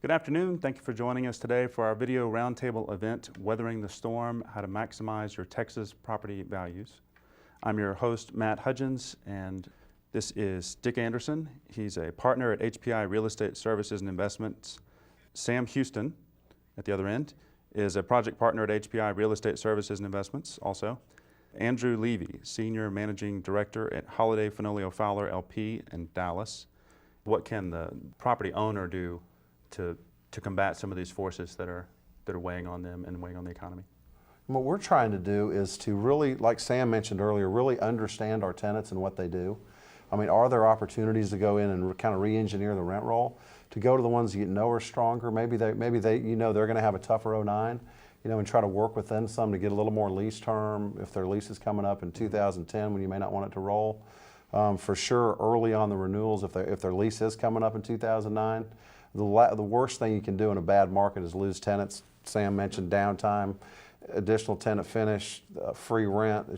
Good afternoon. Thank you for joining us today for our video roundtable event, Weathering the Storm, How to Maximize Your Texas Property Values. I'm your host, Matt Hudgens, and this is Dick Anderson. He's a partner at HPI Real Estate Services and Investments. Sam Houston, at the other end, is a project partner at HPI Real Estate Services and Investments also. Andrew Levy, Senior Managing Director at Holiday Fenolio Fowler LP in Dallas. What can the property owner do to combat some of these forces that are weighing on them and weighing on the economy? What we're trying to do is to really, like Sam mentioned earlier, really understand our tenants and what they do. I mean, are there opportunities to go in and kind of re-engineer the rent roll, to go to the ones you know are stronger? Maybe they you know they're going to have a tougher 09, and try to work with them some to get a little more lease term if their lease is coming up in 2010 when you may not want it to roll. For sure, early on the renewals, if their lease is coming up in 2009. The worst thing you can do in a bad market is lose tenants. Sam mentioned downtime, additional tenant finish, free rent.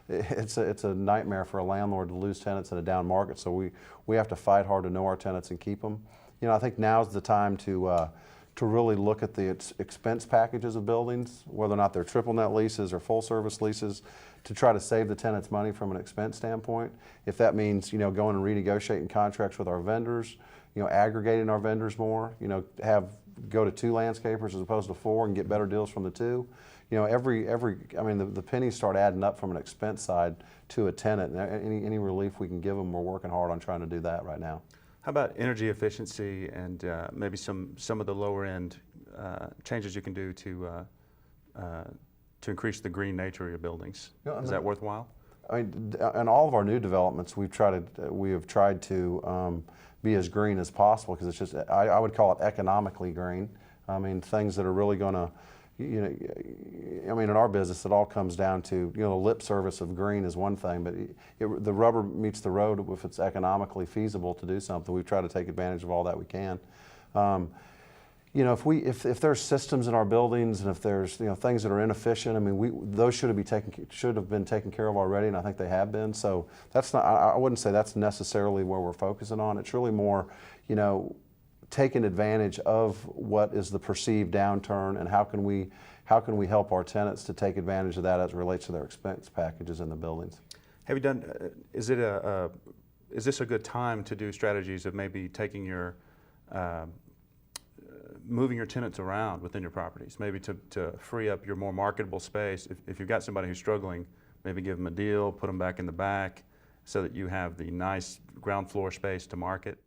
It's a nightmare for a landlord to lose tenants in a down market. So we have to fight hard to know our tenants and keep them. I think now's the time to really look at the expense packages of buildings, whether or not they're triple net leases or full service leases, to try to save the tenants money from an expense standpoint. If that means going and renegotiating contracts with our vendors, aggregating our vendors more, go to 2 landscapers as opposed to 4 and get better deals from the 2. The pennies start adding up from an expense side to a tenant. And any relief we can give them, we're working hard on trying to do that right now. How about energy efficiency and maybe some of the lower end changes you can do to increase the green nature of your buildings? Is that worthwhile? I mean, in all of our new developments, we have tried to be as green as possible, because it's just, I would call it economically green. I mean, things that are really going to, in our business, it all comes down to, the lip service of green is one thing, but the rubber meets the road if it's economically feasible to do something. We've tried to take advantage of all that we can. If there's systems in our buildings and if there's things that are inefficient, those should have been taken care of already, and I think they have been. So that's not, I wouldn't say that's necessarily where we're focusing on. It's really more, taking advantage of what is the perceived downturn, and how can we help our tenants to take advantage of that as it relates to their expense packages in the buildings. Have you done? Is this a good time to do strategies of maybe taking your moving your tenants around within your properties, maybe to free up your more marketable space? If you've got somebody who's struggling, maybe give them a deal, put them back in the back so that you have the nice ground floor space to market.